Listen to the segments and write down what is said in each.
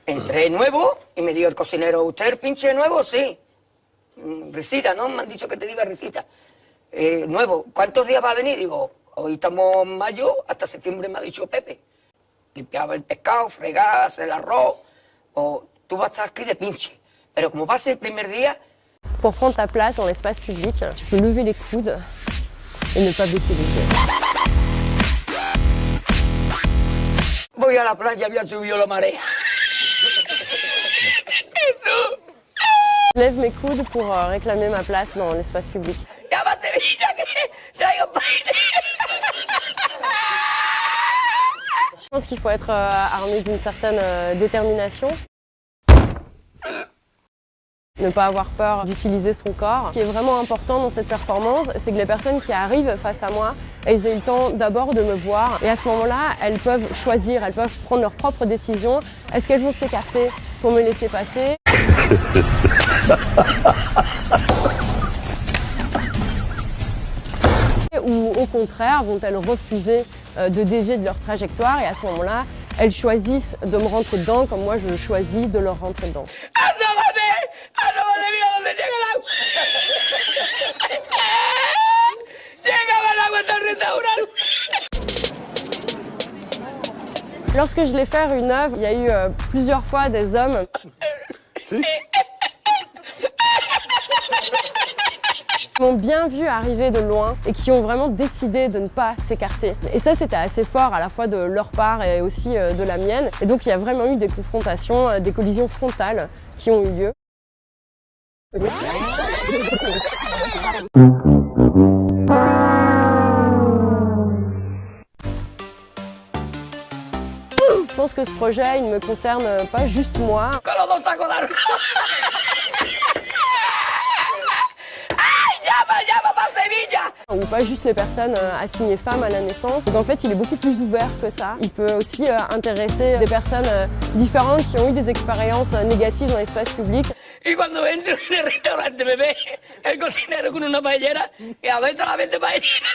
Entré nuevo y me dijo el cocinero, ¿usted es el pinche nuevo? Sí. Risita, ¿no? Me han dicho que te diga risita. Nuevo, ¿cuántos días va a venir? Digo, hoy estamos en mayo, hasta septiembre me ha dicho Pepe. Limpiaba el pescado, fregaba, hacer el arroz, o tú vas a estar aquí de pinche. Pero como va a ser el primer día... Pour prendre ta place dans l'espace public, tu peux lever les coudes et ne pas baisser les yeux. Voy a la playa, había subido la marea. Je lève mes coudes pour réclamer ma place dans l'espace public. Ya va Sevilla, que traigo país. Je pense qu'il faut être armé d'une certaine détermination. Ne pas avoir peur d'utiliser son corps. Ce qui est vraiment important dans cette performance, c'est que les personnes qui arrivent face à moi, elles aient eu le temps d'abord de me voir. Et à ce moment-là, elles peuvent choisir, elles peuvent prendre leurs propres décisions. Est-ce qu'elles vont s'écarter pour me laisser passer? Ou au contraire, vont-elles refuser de dévier de leur trajectoire et à ce moment-là, elles choisissent de me rentrer dedans comme moi je choisis de leur rentrer dedans. Mira dónde llega el agua. Llegaba el agua hasta el restaurante. Lorsque je vais faire une œuvre, il y a eu plusieurs fois des hommes qui m'ont bien vu arriver de loin et qui ont vraiment décidé de ne pas s'écarter. Et ça, c'était assez fort à la fois de leur part et aussi de la mienne. Et donc, il y a vraiment eu des confrontations, des collisions frontales qui ont eu lieu. Je pense que ce projet, il ne me concerne pas juste moi. Ou pas juste les personnes assignées femmes à la naissance. Donc en fait, il est beaucoup plus ouvert que ça. Il peut aussi intéresser des personnes différentes qui ont eu des expériences négatives dans l'espace public. Y cuando entro en el restaurante me ve el cocinero con una paellera y adentro la vende paellera.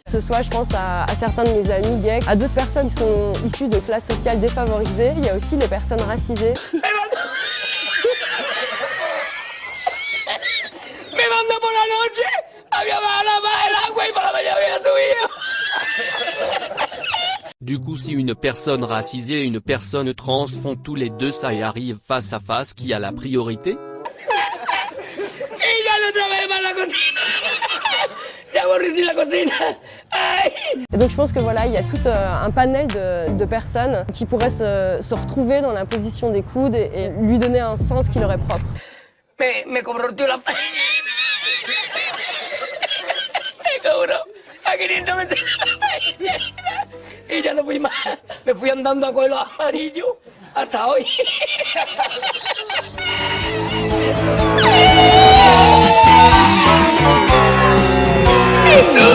Que ce soit, je pense, à certains de mes amis gays, à d'autres personnes qui sont issues de classes sociales défavorisées. Il y a aussi les personnes racisées. Me manda por la noche, había bajado el agua y por la mañana había subido. Du coup, si une personne racisée et une personne trans font tous les deux ça et arrivent face à face, qui a la priorité? Y ya no trabajé más la cocina. Ya aborrecí la cocina. Ay. Et donc je pense que voilà, il y a tout un panel de personnes qui pourraient se retrouver dans la position des coudes et lui donner un sens qui leur est propre. Me cobró el tío la... Me cobró a 500 metros y ya no fui más. Me fui andando a coger amarillo hasta hoy. ¿Y tú?